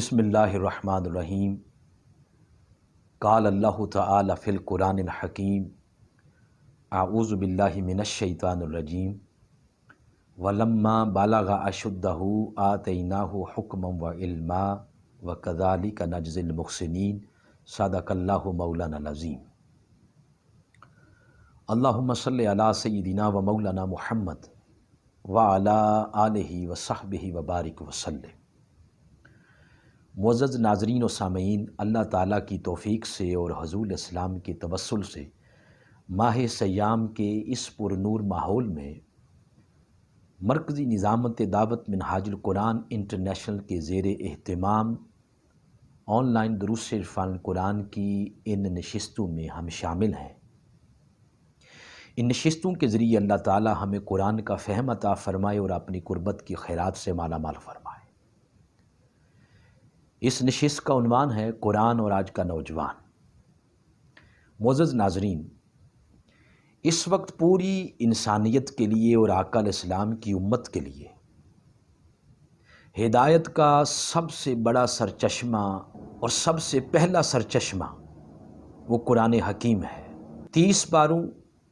بسم اللہ الرحمن الرحیم۔ قال اللہ تعالی فی القرآن الحکیم اعوذ باللہ من الشیطان الرجیم ولما بلغ اشدہ آتیناہ حکما وعلما وکذالک نجزی المحسنین صدق اللہ مولانا العظیم۔ اللہم صلی علی سیدنا و مولانا محمد وعلی آلہ وصحبہ وبارک وسلم۔ معزز ناظرین و سامعین، اللہ تعالیٰ کی توفیق سے اور حضور اسلام کے توسل سے ماہ سیام کے اس پر نور ماحول میں مرکزی نظامت دعوت منہاج القرآن انٹرنیشنل کے زیر اہتمام آن لائن دروس عرفان قرآن کی ان نشستوں میں ہم شامل ہیں۔ ان نشستوں کے ذریعے اللہ تعالیٰ ہمیں قرآن کا فہم عطا فرمائے اور اپنی قربت کی خیرات سے مالا مال فرمائے۔ اس نشست کا عنوان ہے قرآن اور آج کا نوجوان۔ معزز ناظرین، اس وقت پوری انسانیت کے لیے اور آقا علیہ السلام کی امت کے لیے ہدایت کا سب سے بڑا سرچشمہ اور سب سے پہلا سرچشمہ وہ قرآن حکیم ہے۔ 30 پاروں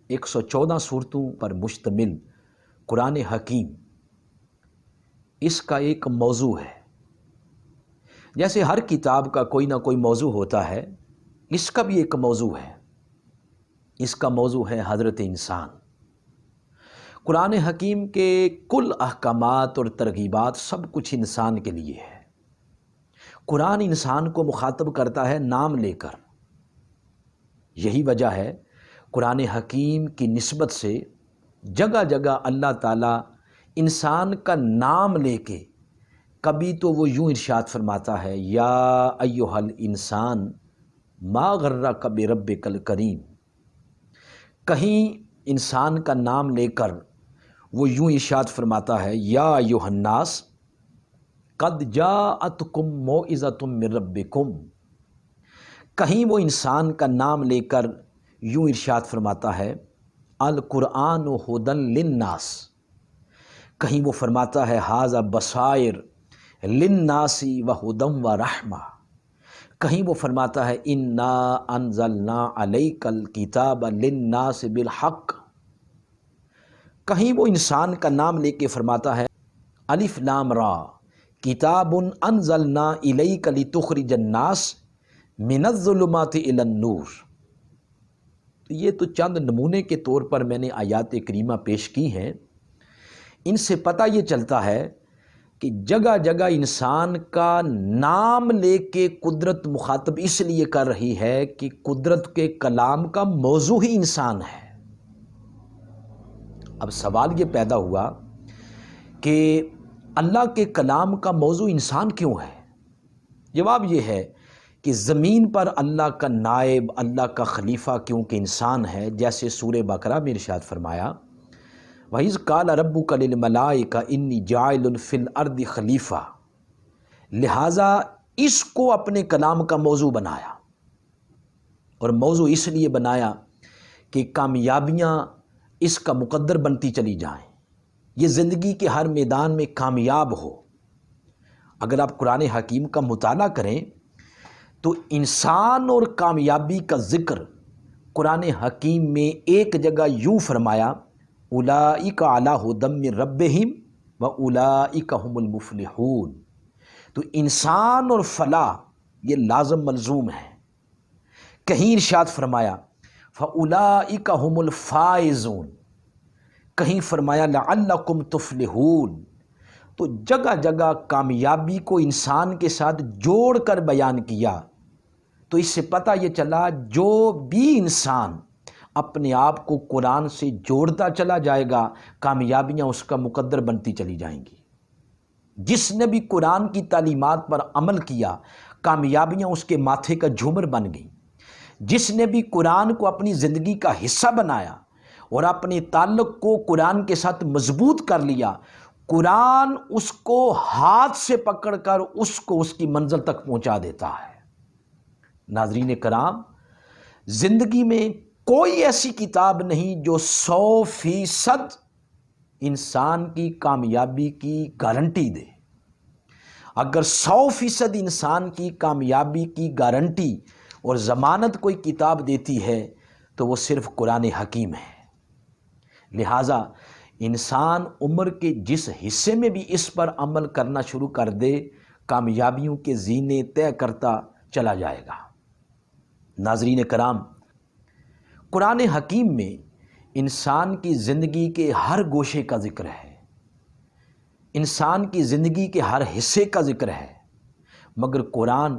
114 سورتوں پر مشتمل قرآن حکیم اس کا ایک موضوع ہے۔ جیسے ہر کتاب کا کوئی نہ کوئی موضوع ہوتا ہے، اس کا بھی ایک موضوع ہے۔ اس کا موضوع ہے حضرت انسان۔ قرآن حکیم کے کل احکامات اور ترغیبات سب کچھ انسان کے لیے ہے۔ قرآن انسان کو مخاطب کرتا ہے نام لے کر۔ یہی وجہ ہے قرآن حکیم کی نسبت سے جگہ جگہ اللہ تعالیٰ انسان کا نام لے کے کبھی تو وہ یوں ارشاد فرماتا ہے یا ایھا الانسان ما غرک بربک الکریم۔ کہیں انسان کا نام لے کر وہ یوں ارشاد فرماتا ہے یا ایھا الناس قد جاءتکم موعظۃ من ربکم۔ کہیں وہ انسان کا نام لے کر یوں ارشاد فرماتا ہے القرآن ھدی للناس۔ کہیں وہ فرماتا ہے ھذا بصائر للناس وہدی ورحمہ۔ کہیں وہ فرماتا ہے انا انزلنا علیک الکتاب للناس بالحق۔ کہیں وہ انسان کا نام لے کے فرماتا ہے الف لام را کتاب انزلنا الیک لتخرج الناس من الظلمات الی النور۔ تو یہ تو چند نمونے کے طور پر میں نے آیات کریمہ پیش کی ہیں۔ ان سے پتہ یہ چلتا ہے کہ جگہ جگہ انسان کا نام لے کے قدرت مخاطب اس لیے کر رہی ہے کہ قدرت کے کلام کا موضوع ہی انسان ہے۔ اب سوال یہ پیدا ہوا کہ اللہ کے کلام کا موضوع انسان کیوں ہے؟ جواب یہ ہے کہ زمین پر اللہ کا نائب، اللہ کا خلیفہ کیونکہ انسان ہے، جیسے سورہ بقرہ میں ارشاد فرمایا وَإِذْ قَالَ رَبُّكَ لِلْمَلَائِكَةِ إِنِّي جَاعِلٌ فِي الْأَرْضِ خلیفہ۔ لہٰذا اس کو اپنے کلام کا موضوع بنایا، اور موضوع اس لیے بنایا کہ کامیابیاں اس کا مقدر بنتی چلی جائیں، یہ زندگی کے ہر میدان میں کامیاب ہو۔ اگر آپ قرآن حکیم کا مطالعہ کریں تو انسان اور کامیابی کا ذکر قرآن حکیم میں ایک جگہ یوں فرمایا اولئک علی ھدی من ربہم واولئک ھم المفلحون۔ تو انسان اور فلاح یہ لازم ملزوم ہے۔ کہیں ارشاد فرمایا فاولئک ھم الفائزون، کہیں فرمایا لعلکم تفلحون۔ تو جگہ جگہ کامیابی کو انسان کے ساتھ جوڑ کر بیان کیا، تو اس سے پتہ یہ چلا جو بھی انسان اپنے آپ کو قرآن سے جوڑتا چلا جائے گا کامیابیاں اس کا مقدر بنتی چلی جائیں گی۔ جس نے بھی قرآن کی تعلیمات پر عمل کیا کامیابیاں اس کے ماتھے کا جھومر بن گئیں۔ جس نے بھی قرآن کو اپنی زندگی کا حصہ بنایا اور اپنے تعلق کو قرآن کے ساتھ مضبوط کر لیا، قرآن اس کو ہاتھ سے پکڑ کر اس کو اس کی منزل تک پہنچا دیتا ہے۔ ناظرین کرام، زندگی میں کوئی ایسی کتاب نہیں جو 100% انسان کی کامیابی کی گارنٹی دے۔ اگر 100% انسان کی کامیابی کی گارنٹی اور ضمانت کوئی کتاب دیتی ہے تو وہ صرف قرآن حکیم ہے۔ لہٰذا انسان عمر کے جس حصے میں بھی اس پر عمل کرنا شروع کر دے، کامیابیوں کے زینے طے کرتا چلا جائے گا۔ ناظرین کرام، قرآن حکیم میں انسان کی زندگی کے ہر گوشے کا ذکر ہے، انسان کی زندگی کے ہر حصے کا ذکر ہے، مگر قرآن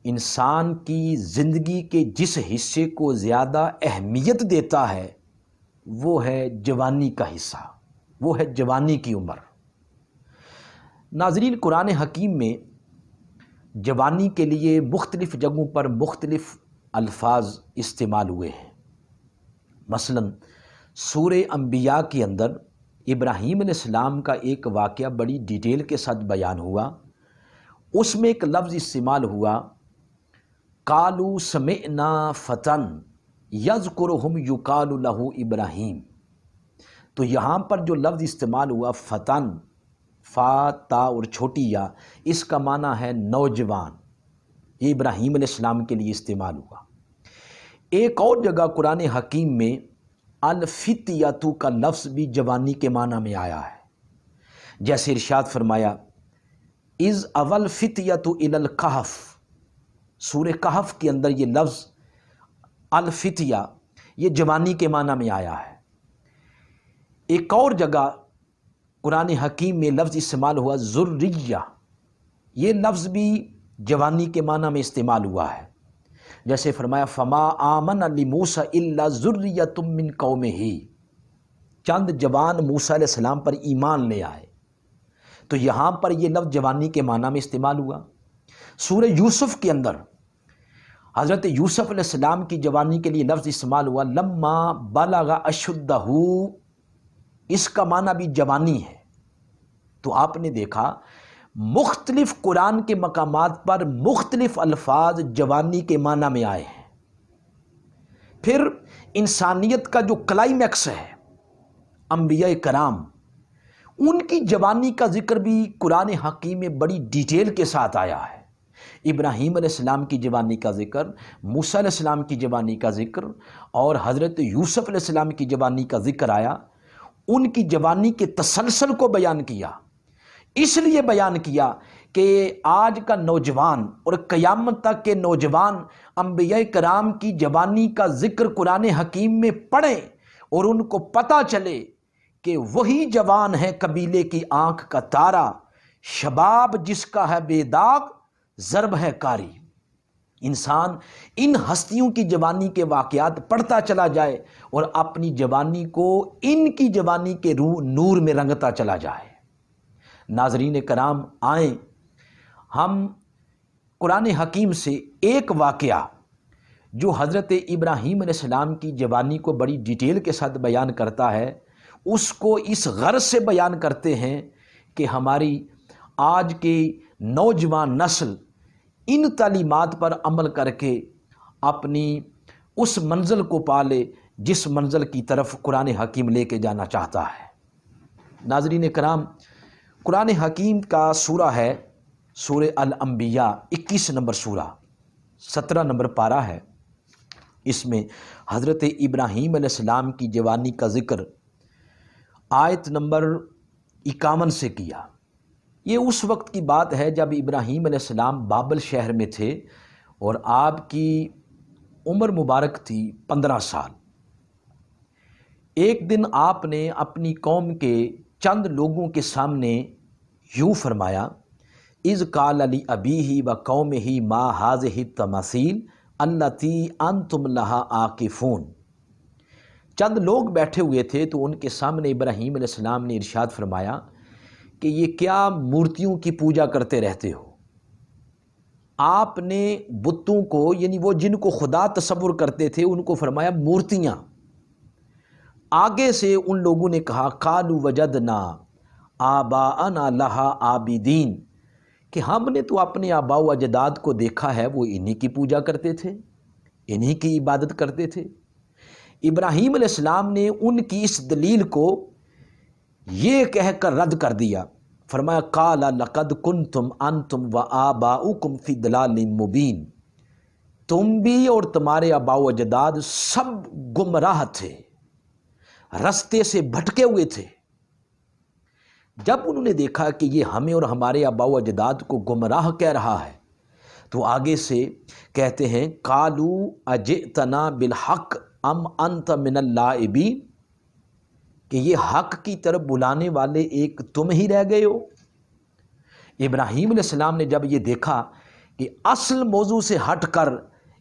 انسان کی زندگی کے جس حصے کو زیادہ اہمیت دیتا ہے وہ ہے جوانی کا حصہ، وہ ہے جوانی کی عمر۔ ناظرین، قرآن حکیم میں جوانی کے لیے مختلف جگہوں پر مختلف الفاظ استعمال ہوئے ہیں۔ مثلا سورہ انبیاء کے اندر ابراہیم علیہ السلام کا ایک واقعہ بڑی ڈیٹیل کے ساتھ بیان ہوا۔ اس میں ایک لفظ استعمال ہوا، قالوا سمعنا فتن یذکرہم یقال لہ ابراہیم۔ تو یہاں پر جو لفظ استعمال ہوا فتن، فا تا اور چھوٹی یا، اس کا معنی ہے نوجوان، یہ ابراہیم علیہ السلام کے لیے استعمال ہوا۔ ایک اور جگہ قرآن حکیم میں الفتیۃ کا لفظ بھی جوانی کے معنی میں آیا ہے، جیسے ارشاد فرمایا اذ اول فتیۃ الی الکہف، سورہ کہف کے اندر یہ لفظ الفتیہ یہ جوانی کے معنی میں آیا ہے۔ ایک اور جگہ قرآن حکیم میں لفظ استعمال ہوا ذریہ، یہ لفظ بھی جوانی کے معنی میں استعمال ہوا ہے، جیسے فرمایا فما آمن لموسیٰ الا ذریۃ من قومہ، چند جوان موسیٰ علیہ السلام پر ایمان لے آئے، تو یہاں پر یہ لفظ جوانی کے معنی میں استعمال ہوا۔ سورہ یوسف کے اندر حضرت یوسف علیہ السلام کی جوانی کے لیے لفظ استعمال ہوا لما بلغ اشدہ، اس کا معنی بھی جوانی ہے۔ تو آپ نے دیکھا مختلف قرآن کے مقامات پر مختلف الفاظ جوانی کے معنی میں آئے ہیں۔ پھر انسانیت کا جو کلائمیکس ہے، انبیاء کرام، ان کی جوانی کا ذکر بھی قرآن حکیم میں بڑی ڈیٹیل کے ساتھ آیا ہے۔ ابراہیم علیہ السلام کی جوانی کا ذکر، موسیٰ علیہ السلام کی جوانی کا ذکر اور حضرت یوسف علیہ السلام کی جوانی کا ذکر آیا۔ ان کی جوانی کے تسلسل کو بیان کیا، اس لیے بیان کیا کہ آج کا نوجوان اور قیامت تک کے نوجوان انبیاء کرام کی جوانی کا ذکر قرآن حکیم میں پڑھیں اور ان کو پتہ چلے کہ وہی جوان ہے قبیلے کی آنکھ کا تارا، شباب جس کا ہے بے داغ، ضرب ہے کاری۔ انسان ان ہستیوں کی جوانی کے واقعات پڑھتا چلا جائے اور اپنی جوانی کو ان کی جوانی کے نور میں رنگتا چلا جائے۔ ناظرین کرام، آئیں ہم قرآن حکیم سے ایک واقعہ جو حضرت ابراہیم علیہ السلام کی جوانی کو بڑی ڈیٹیل کے ساتھ بیان کرتا ہے، اس کو اس غرض سے بیان کرتے ہیں کہ ہماری آج کی نوجوان نسل ان تعلیمات پر عمل کر کے اپنی اس منزل کو پالے جس منزل کی طرف قرآن حکیم لے کے جانا چاہتا ہے۔ ناظرین کرام، قرآن حکیم کا سورہ ہے سورہ الانبیاء، 21 نمبر سورہ، 17 نمبر پارہ ہے۔ اس میں حضرت ابراہیم علیہ السلام کی جوانی کا ذکر آیت نمبر 51 سے کیا۔ یہ اس وقت کی بات ہے جب ابراہیم علیہ السلام بابل شہر میں تھے اور آپ کی عمر مبارک تھی 15 سال۔ ایک دن آپ نے اپنی قوم کے چند لوگوں کے سامنے یوں فرمایا اذ قال لأبیہ وقومہ ما ہذہ التماثیل التی انتم لہا عاکفون۔ چند لوگ بیٹھے ہوئے تھے تو ان کے سامنے ابراہیم علیہ السلام نے ارشاد فرمایا کہ یہ کیا مورتیوں کی پوجا کرتے رہتے ہو؟ آپ نے بتوں کو، یعنی وہ جن کو خدا تصور کرتے تھے، ان کو فرمایا مورتیاں۔ آگے سے ان لوگوں نے کہا قالوا وجدنا آباءنا لہا عابدین، کہ ہم نے تو اپنے آباء و اجداد کو دیکھا ہے وہ انہی کی پوجا کرتے تھے، انہی کی عبادت کرتے تھے۔ ابراہیم علیہ السلام نے ان کی اس دلیل کو یہ کہہ کر رد کر دیا، فرمایا قال لقد کنتم انتم وآباؤکم فی ضلال مبین، تم بھی اور تمہارے آباء و اجداد سب گمراہ تھے، رستے سے بھٹکے ہوئے تھے۔ جب انہوں نے دیکھا کہ یہ ہمیں اور ہمارے آباء و اجداد کو گمراہ کہہ رہا ہے تو آگے سے کہتے ہیں قالوا اجئتنا بالحق ام انت من اللاعبین، کہ یہ حق کی طرف بلانے والے ایک تم ہی رہ گئے ہو۔ ابراہیم علیہ السلام نے جب یہ دیکھا کہ اصل موضوع سے ہٹ کر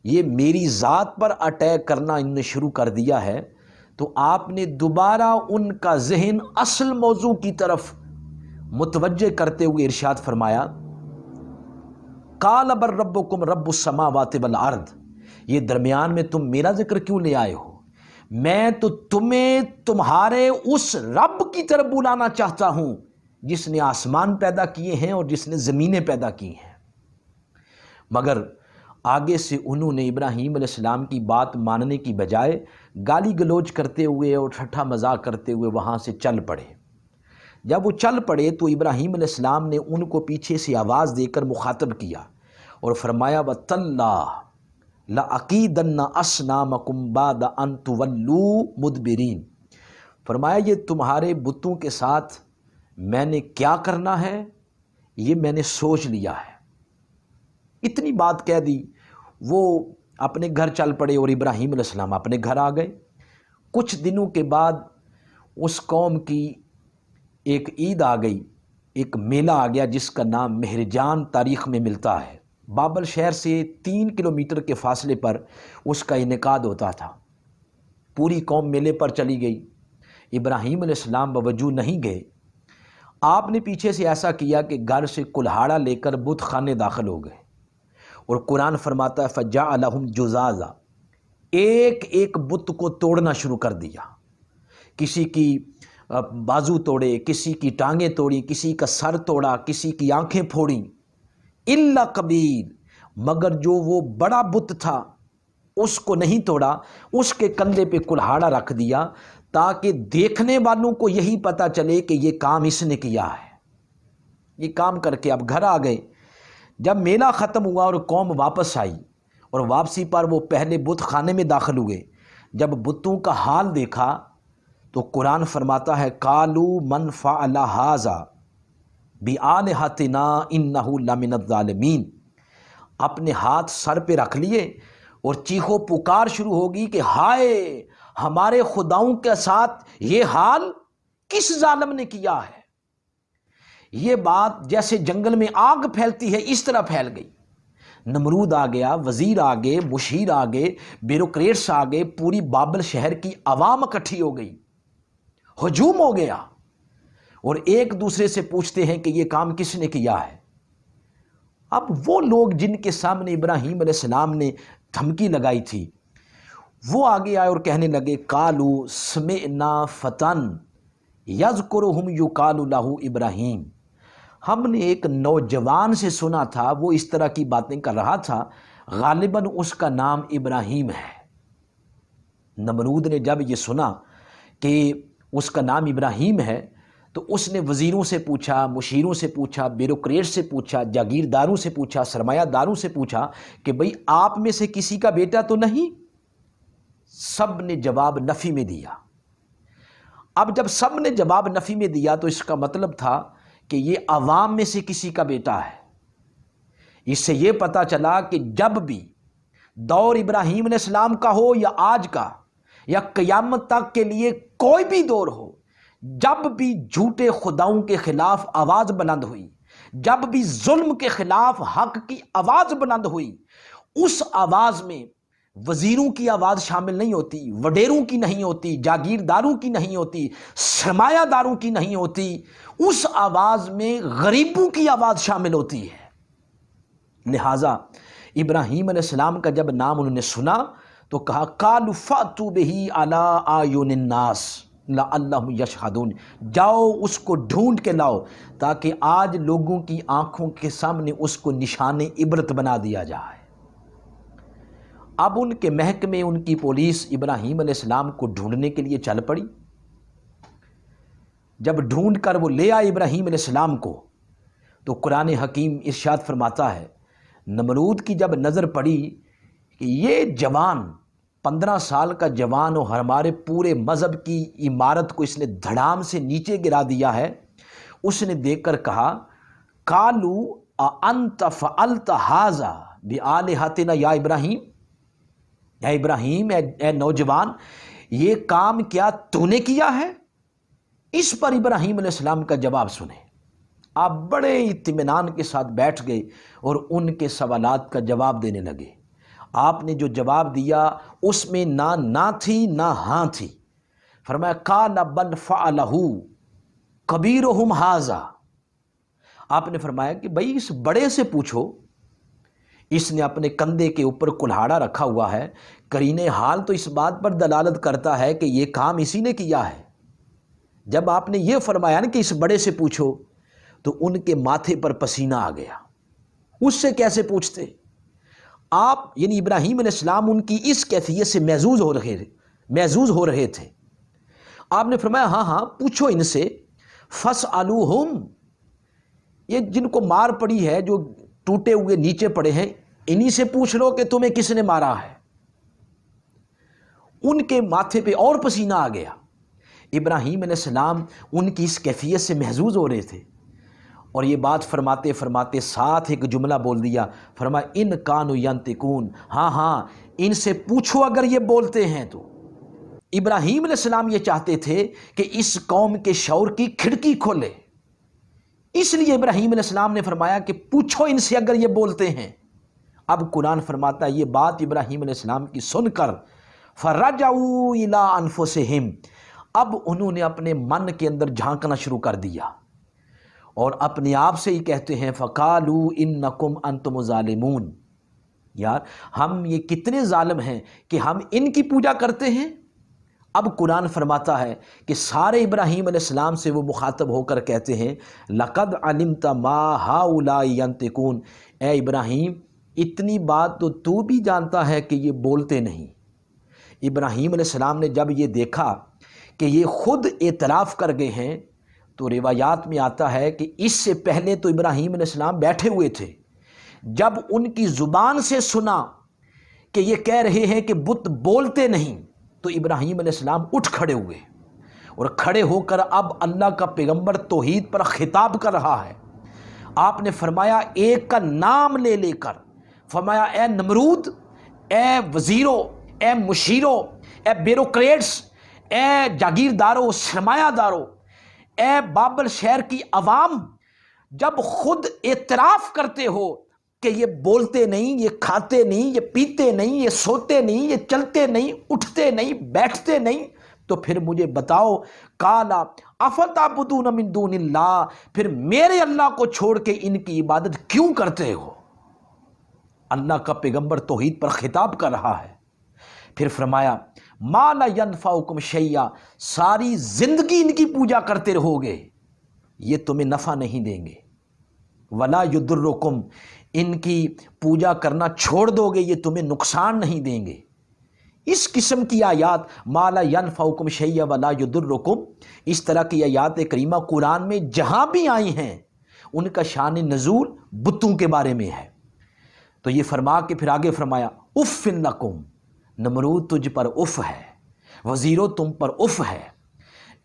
یہ میری ذات پر اٹیک کرنا ان نے شروع کر دیا ہے، تو آپ نے دوبارہ ان کا ذہن اصل موضوع کی طرف متوجہ کرتے ہوئے ارشاد فرمایا قال بل ربکم رب السماوات والارض، یہ درمیان میں تم میرا ذکر کیوں لے آئے ہو؟ میں تو تمہیں تمہارے اس رب کی طرف بلانا چاہتا ہوں جس نے آسمان پیدا کیے ہیں اور جس نے زمینیں پیدا کی ہیں۔ مگر آگے سے انہوں نے ابراہیم علیہ السلام کی بات ماننے کی بجائے گالی گلوچ کرتے ہوئے اور ٹھٹھا مذاق کرتے ہوئے وہاں سے چل پڑے۔ جب وہ چل پڑے تو ابراہیم علیہ السلام نے ان کو پیچھے سے آواز دے کر مخاطب کیا اور فرمایا وَتَاللَّهِ لَأَقِیدَنَّ أَصْنَامَكُمْ بَعْدَ أَن تُوَلُّوا مُدْبِرِينَ، فرمایا یہ تمہارے بتوں کے ساتھ میں نے کیا کرنا ہے یہ میں نے سوچ لیا ہے۔ اتنی بات کہہ دی، وہ اپنے گھر چل پڑے اور ابراہیم علیہ السلام اپنے گھر آ گئے۔ کچھ دنوں کے بعد اس قوم کی ایک عید آ گئی، ایک میلہ آ گیا جس کا نام مہرجان تاریخ میں ملتا ہے۔ بابل شہر سے 3 کلومیٹر کے فاصلے پر اس کا انعقاد ہوتا تھا۔ پوری قوم میلے پر چلی گئی، ابراہیم علیہ السلام باوجود نہیں گئے۔ آپ نے پیچھے سے ایسا کیا کہ گھر سے کلہاڑا لے کر بت خانے داخل ہو گئے، اور قرآن فرماتا ہے فَجَعَلَهُمْ جُذَاذًا، ایک ایک بت کو توڑنا شروع کر دیا۔ کسی کی بازو توڑے، کسی کی ٹانگیں توڑی، کسی کا سر توڑا، کسی کی آنکھیں پھوڑیں۔ الا کبیر، مگر جو وہ بڑا بت تھا اس کو نہیں توڑا، اس کے کندھے پہ کلہاڑا رکھ دیا تاکہ دیکھنے والوں کو یہی پتہ چلے کہ یہ کام اس نے کیا ہے۔ یہ کام کر کے اب گھر آ گئے۔ جب میلہ ختم ہوا اور قوم واپس آئی اور واپسی پر وہ پہلے بت خانے میں داخل ہوئے، جب بتوں کا حال دیکھا تو قرآن فرماتا ہے قالوا من فعل ھذا بآلہتنا انہ لمن الظالمین، اپنے ہاتھ سر پہ رکھ لیے اور چیخو پکار شروع ہوگی کہ ہائے ہمارے خداؤں کے ساتھ یہ حال کس ظالم نے کیا ہے۔ یہ بات جیسے جنگل میں آگ پھیلتی ہے اس طرح پھیل گئی۔ نمرود آ گیا، وزیر آ گئے، مشیر آ گئے، بیوروکریٹس آ گئے، پوری بابل شہر کی عوام اکٹھی ہو گئی، ہجوم ہو گیا، اور ایک دوسرے سے پوچھتے ہیں کہ یہ کام کس نے کیا ہے۔ اب وہ لوگ جن کے سامنے ابراہیم علیہ السلام نے دھمکی لگائی تھی وہ آگے آئے اور کہنے لگے قالوا سمعنا فتن یذکرہم یقال لہ ابراہیم، ہم نے ایک نوجوان سے سنا تھا وہ اس طرح کی باتیں کر رہا تھا، غالباً اس کا نام ابراہیم ہے۔ نمرود نے جب یہ سنا کہ اس کا نام ابراہیم ہے تو اس نے وزیروں سے پوچھا، مشیروں سے پوچھا، بیوروکریٹ سے پوچھا، جاگیرداروں سے پوچھا، سرمایہ داروں سے پوچھا کہ بھئی آپ میں سے کسی کا بیٹا تو نہیں؟ سب نے جواب نفی میں دیا۔ اب جب سب نے جواب نفی میں دیا تو اس کا مطلب تھا کہ یہ عوام میں سے کسی کا بیٹا ہے۔ اس سے یہ پتہ چلا کہ جب بھی دور ابراہیم علیہ السلام کا ہو یا آج کا یا قیامت تک کے لیے کوئی بھی دور ہو، جب بھی جھوٹے خداؤں کے خلاف آواز بلند ہوئی، جب بھی ظلم کے خلاف حق کی آواز بلند ہوئی، اس آواز میں وزیروں کی آواز شامل نہیں ہوتی، وڈیروں کی نہیں ہوتی، جاگیرداروں کی نہیں ہوتی، سرمایہ داروں کی نہیں ہوتی، اس آواز میں غریبوں کی آواز شامل ہوتی ہے۔ لہٰذا ابراہیم علیہ السلام کا جب نام انہوں نے سنا تو کہا قالوا فأتوا بہ علی اعین الناس لعلہم یشہدون، جاؤ اس کو ڈھونڈ کے لاؤ تاکہ آج لوگوں کی آنکھوں کے سامنے اس کو نشان عبرت بنا دیا جائے۔ اب ان کے محکمے، ان کی پولیس ابراہیم علیہ السلام کو ڈھونڈنے کے لیے چل پڑی۔ جب ڈھونڈ کر وہ لے آئے ابراہیم علیہ السلام کو، تو قرآن حکیم ارشاد فرماتا ہے نمرود کی جب نظر پڑی کہ یہ جوان 15 سال کا جوان اور ہمارے پورے مذہب کی عمارت کو اس نے دھڑام سے نیچے گرا دیا ہے، اس نے دیکھ کر کہا قالو اانت فعلت ھذا بآلہتنا یا ابراہیم، اے ابراہیم، اے نوجوان، یہ کام کیا تو نے کیا ہے؟ اس پر ابراہیم علیہ السلام کا جواب سنیں۔ آپ بڑے اطمینان کے ساتھ بیٹھ گئے اور ان کے سوالات کا جواب دینے لگے۔ آپ نے جو جواب دیا اس میں نہ تھی نہ ہاں تھی۔ فرمایا قال بل فعلہ کبیرہم ھذا، آپ نے فرمایا کہ بھئی اس بڑے سے پوچھو، اس نے اپنے کندھے کے اوپر کلہاڑا رکھا ہوا ہے، قرینِ حال تو اس بات پر دلالت کرتا ہے کہ یہ کام اسی نے کیا ہے۔ جب آپ نے یہ فرمایا نا کہ اس بڑے سے پوچھو، تو ان کے ماتھے پر پسینہ آ گیا۔ اس سے کیسے پوچھتے؟ آپ یعنی ابراہیم علیہ السلام ان کی اس کیفیت سے محظوظ ہو رہے تھے۔ آپ نے فرمایا ہاں پوچھو ان سے، فاسألوہم، یہ جن کو مار پڑی ہے، جو ٹوٹے ہوئے نیچے پڑے ہیں، انہی سے پوچھ لو کہ تمہیں کس نے مارا ہے۔ ان کے ماتھے پہ اور پسینہ آ گیا۔ ابراہیم علیہ السلام ان کی اس کیفیت سے محظوظ ہو رہے تھے، اور یہ بات فرماتے فرماتے ساتھ ایک جملہ بول دیا، فرمایا ان کانوا ینطقون، ہاں ان سے پوچھو اگر یہ بولتے ہیں تو۔ ابراہیم علیہ السلام یہ چاہتے تھے کہ اس قوم کے شعور کی کھڑکی کھولے، اس لیے ابراہیم علیہ السلام نے فرمایا کہ پوچھو ان سے اگر یہ بولتے ہیں۔ اب قرآن فرماتا ہے یہ بات ابراہیم علیہ السلام کی سن کر فرجعوا الی انفسہم، اب انہوں نے اپنے من کے اندر جھانکنا شروع کر دیا اور اپنے آپ سے ہی کہتے ہیں فقالوا انکم انتم ظالمون، یار ہم یہ کتنے ظالم ہیں کہ ہم ان کی پوجا کرتے ہیں۔ اب قرآن فرماتا ہے کہ سارے ابراہیم علیہ السلام سے وہ مخاطب ہو کر کہتے ہیں لقد علمت ما ہؤلاء ینطقون، اے ابراہیم اتنی بات تو بھی جانتا ہے کہ یہ بولتے نہیں۔ ابراہیم علیہ السلام نے جب یہ دیکھا کہ یہ خود اعتراف کر گئے ہیں، تو روایات میں آتا ہے کہ اس سے پہلے تو ابراہیم علیہ السلام بیٹھے ہوئے تھے، جب ان کی زبان سے سنا کہ یہ کہہ رہے ہیں کہ بت بولتے نہیں، تو ابراہیم علیہ السلام اٹھ کھڑے ہوئے، اور کھڑے ہو کر اب اللہ کا پیغمبر توحید پر خطاب کر رہا ہے۔ آپ نے فرمایا ایک کا نام لے لے کر، فرمایا اے نمرود، اے وزیروں، اے مشیروں، اے بیوروکریٹس، اے جاگیرداروں، سرمایہ داروں، اے بابل شہر کی عوام، جب خود اعتراف کرتے ہو کہ یہ بولتے نہیں، یہ کھاتے نہیں، یہ پیتے نہیں، یہ سوتے نہیں، یہ چلتے نہیں، اٹھتے نہیں، بیٹھتے نہیں، تو پھر مجھے بتاؤ قالا افتعبدون من دون اللہ، پھر میرے اللہ کو چھوڑ کے ان کی عبادت کیوں کرتے ہو؟ اللہ کا پیغمبر توحید پر خطاب کر رہا ہے۔ پھر فرمایا ما لا ینفعکم شیئا، ساری زندگی ان کی پوجا کرتے رہو گے، یہ تمہیں نفع نہیں دیں گے، ولا یضرکم، ان کی پوجا کرنا چھوڑ دو گے، یہ تمہیں نقصان نہیں دیں گے۔ اس قسم کی آیات ما لا ینفعکم شیئا ولا یضرکم، اس طرح کی آیات کریمہ قرآن میں جہاں بھی آئی ہیں ان کا شان نزول بتوں کے بارے میں ہے۔ تو یہ فرما کے پھر آگے فرمایا اف لکم، نمرود تجھ پر اف ہے، وزیروں تم پر اف ہے،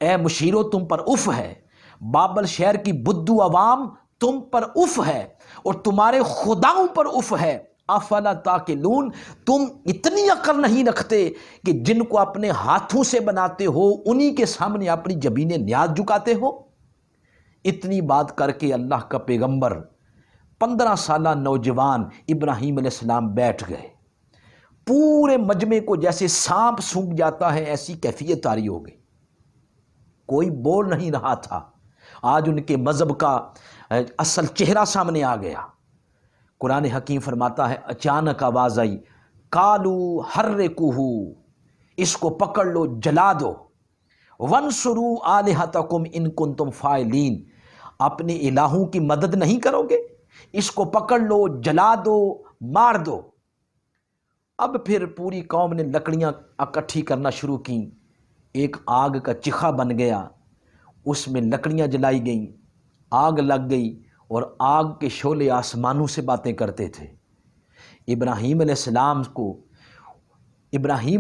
اے مشیروں تم پر اف ہے، بابل شہر کی بدو عوام تم پر اف ہے، اور تمہارے خداؤں پر اف ہے۔ افلا تاقلون، تم اتنی عقل نہیں رکھتے کہ جن کو اپنے ہاتھوں سے بناتے ہو انہی کے سامنے اپنی جبین نیاز جھکاتے ہو؟ اتنی بات کر کے اللہ کا پیغمبر 15 سالہ نوجوان ابراہیم علیہ السلام بیٹھ گئے، پورے مجمع کو جیسے سانپ سونگھ جاتا ہے ایسی کیفیت طاری ہو گئی، کوئی بول نہیں رہا تھا۔ آج ان کے مذہب کا اصل چہرہ سامنے آ گیا۔ قرآن حکیم فرماتا ہے اچانک آواز آئی قالو حرقوہ، اس کو پکڑ لو، جلا دو، وانصروا آلہتکم ان کنتم فاعلین، اپنے الہوں کی مدد نہیں کرو گے؟ اس کو پکڑ لو، جلا دو، مار دو۔ اب پھر پوری قوم نے لکڑیاں اکٹھی کرنا شروع کی، ایک آگ کا چکھا بن گیا، اس میں لکڑیاں جلائی گئیں، آگ لگ گئی اور آگ کے شعلے آسمانوں سے باتیں کرتے تھے۔ ابراہیم علیہ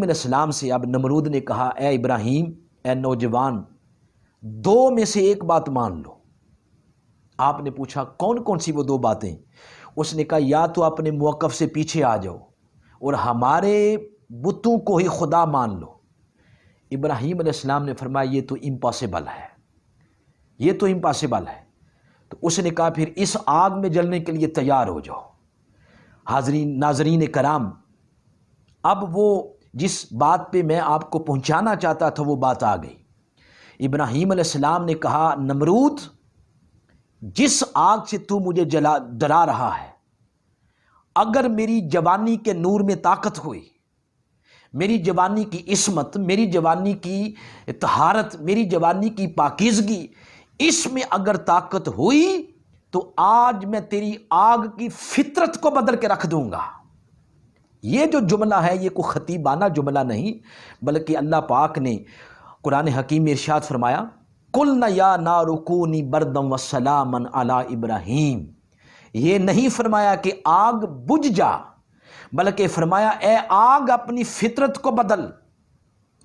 السلام سے اب نمرود نے کہا، اے ابراہیم، اے نوجوان، دو میں سے ایک بات مان لو۔ آپ نے پوچھا کون کون سی وہ دو باتیں؟ اس نے کہا یا تو اپنے موقف سے پیچھے آ جاؤ اور ہمارے بتوں کو ہی خدا مان لو۔ ابراہیم علیہ السلام نے فرمایا یہ تو امپاسبل ہے، یہ تو امپاسبل ہے۔ تو اس نے کہا پھر اس آگ میں جلنے کے لیے تیار ہو جاؤ۔ ناظرین کرام، اب وہ جس بات پہ میں آپ کو پہنچانا چاہتا تھا وہ بات آ گئی۔ ابراہیم علیہ السلام نے کہا نمرود، جس آگ سے تو مجھے ڈرا رہا ہے، اگر میری جوانی کے نور میں طاقت ہوئی، میری جوانی کی عصمت، میری جوانی کی طہارت، میری جوانی کی پاکیزگی، اس میں اگر طاقت ہوئی تو آج میں تیری آگ کی فطرت کو بدل کے رکھ دوں گا۔ یہ جو جملہ ہے یہ کوئی خطیبانہ جملہ نہیں، بلکہ اللہ پاک نے قرآن حکیم میں ارشاد فرمایا، قُلْنَا يَا نَارُ كُونِي بَرْدًا وَسَلَامًا عَلَىٰ ابراہیم۔ یہ نہیں فرمایا کہ آگ بجھ جا، بلکہ فرمایا اے آگ اپنی فطرت کو بدل۔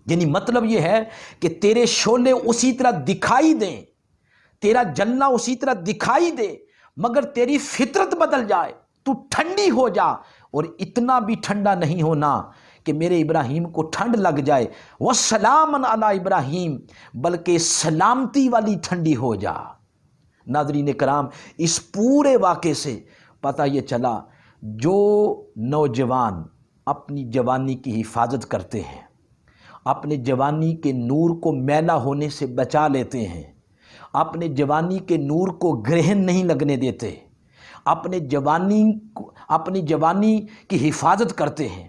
یعنی مطلب یہ ہے کہ تیرے شعلے اسی طرح دکھائی دیں، تیرا جلنا اسی طرح دکھائی دے، مگر تیری فطرت بدل جائے، تو ٹھنڈی ہو جا، اور اتنا بھی ٹھنڈا نہیں ہونا کہ میرے ابراہیم کو ٹھنڈ لگ جائے، وَسَلَامًا عَلَىٰ ابراہیم، بلکہ سلامتی والی ٹھنڈی ہو جا۔ ناظرین کرام، اس پورے واقعے سے پتہ یہ چلا جو نوجوان اپنی جوانی کی حفاظت کرتے ہیں، اپنے جوانی کے نور کو میلا ہونے سے بچا لیتے ہیں، اپنے جوانی کے نور کو گرہن نہیں لگنے دیتے، اپنی جوانی کی حفاظت کرتے ہیں،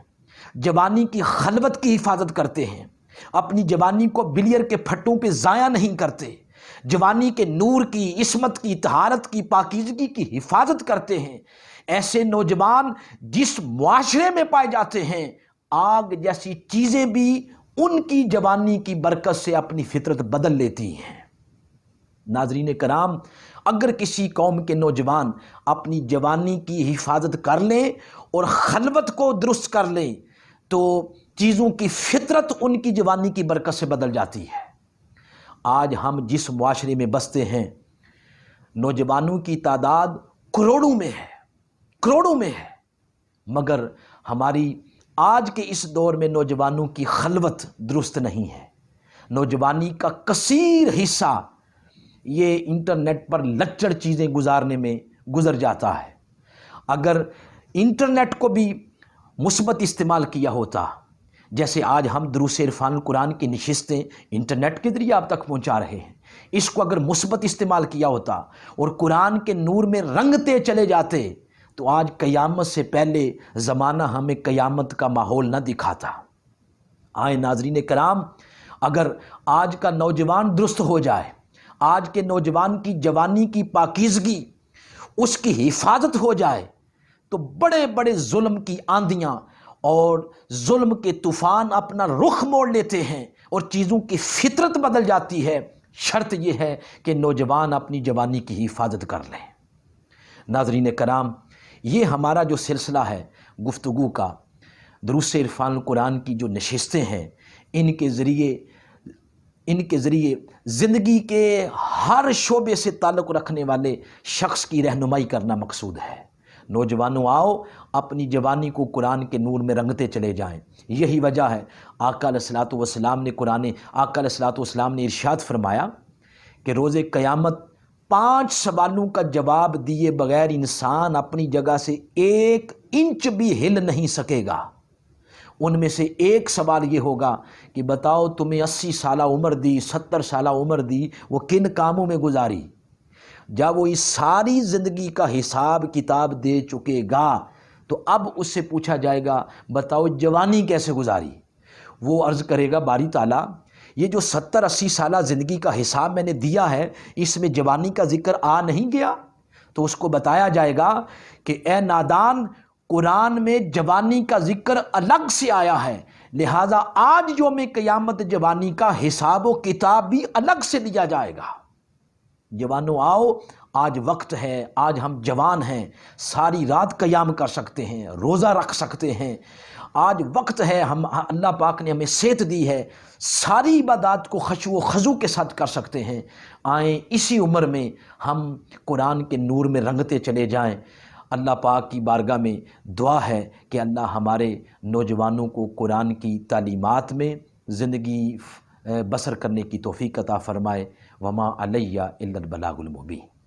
جوانی کی خلوت کی حفاظت کرتے ہیں، اپنی جوانی کو بلیئر کے پھٹوں پہ ضائع نہیں کرتے، جوانی کے نور کی، عصمت کی، طہارت کی، پاکیزگی کی حفاظت کرتے ہیں، ایسے نوجوان جس معاشرے میں پائے جاتے ہیں، آگ جیسی چیزیں بھی ان کی جوانی کی برکت سے اپنی فطرت بدل لیتی ہیں۔ ناظرین کرام، اگر کسی قوم کے نوجوان اپنی جوانی کی حفاظت کر لیں اور خلوت کو درست کر لیں تو چیزوں کی فطرت ان کی جوانی کی برکت سے بدل جاتی ہے۔ آج ہم جس معاشرے میں بستے ہیں، نوجوانوں کی تعداد کروڑوں میں ہے، مگر ہماری آج کے اس دور میں نوجوانوں کی خلوت درست نہیں ہے۔ نوجوانی کا کثیر حصہ یہ انٹرنیٹ پر لچڑ چیزیں گزارنے میں گزر جاتا ہے۔ اگر انٹرنیٹ کو بھی مثبت استعمال کیا ہوتا، جیسے آج ہم دروس عرفان القرآن کی نشستیں انٹرنیٹ کے ذریعے آپ تک پہنچا رہے ہیں، اس کو اگر مثبت استعمال کیا ہوتا اور قرآن کے نور میں رنگتے چلے جاتے تو آج قیامت سے پہلے زمانہ ہمیں قیامت کا ماحول نہ دکھاتا۔ آئے ناظرین کرام، اگر آج کا نوجوان درست ہو جائے، آج کے نوجوان کی جوانی کی پاکیزگی، اس کی حفاظت ہو جائے تو بڑے بڑے ظلم کی آندیاں اور ظلم کے طوفان اپنا رخ موڑ لیتے ہیں اور چیزوں کی فطرت بدل جاتی ہے۔ شرط یہ ہے کہ نوجوان اپنی جوانی کی حفاظت کر لیں۔ ناظرین کرام، یہ ہمارا جو سلسلہ ہے گفتگو کا، دروس عرفان القرآن کی جو نشستیں ہیں، ان کے ذریعے زندگی کے ہر شعبے سے تعلق رکھنے والے شخص کی رہنمائی کرنا مقصود ہے۔ نوجوانوں آؤ، اپنی جوانی کو قرآن کے نور میں رنگتے چلے جائیں۔ یہی وجہ ہے آقا علیہ الصلوۃ والسلام نے ارشاد فرمایا کہ روز قیامت 5 سوالوں کا جواب دیے بغیر انسان اپنی جگہ سے 1 انچ بھی ہل نہیں سکے گا۔ ان میں سے ایک سوال یہ ہوگا کہ بتاؤ تمہیں 80 سالہ عمر دی، 70 سالہ عمر دی، وہ کن کاموں میں گزاری؟ جب وہ اس ساری زندگی کا حساب کتاب دے چکے گا تو اب اس سے پوچھا جائے گا بتاؤ جوانی کیسے گزاری؟ وہ عرض کرے گا باری تعالیٰ یہ جو 70-80 سالہ زندگی کا حساب میں نے دیا ہے اس میں جوانی کا ذکر آ نہیں گیا؟ تو اس کو بتایا جائے گا کہ اے نادان، قرآن میں جوانی کا ذکر الگ سے آیا ہے، لہٰذا آج یوم قیامت جوانی کا حساب و کتاب بھی الگ سے لیا جائے گا۔ جوانوں آؤ، آج وقت ہے، آج ہم جوان ہیں، ساری رات قیام کر سکتے ہیں، روزہ رکھ سکتے ہیں، آج وقت ہے، ہم اللہ پاک نے ہمیں صحت دی ہے، ساری عبادات کو خشوع و خضوع کے ساتھ کر سکتے ہیں۔ آئیں اسی عمر میں ہم قرآن کے نور میں رنگتے چلے جائیں۔ اللہ پاک کی بارگاہ میں دعا ہے کہ اللہ ہمارے نوجوانوں کو قرآن کی تعلیمات میں زندگی بسر کرنے کی توفیق عطا فرمائے۔ وما علیہ الا البلاغ المبین۔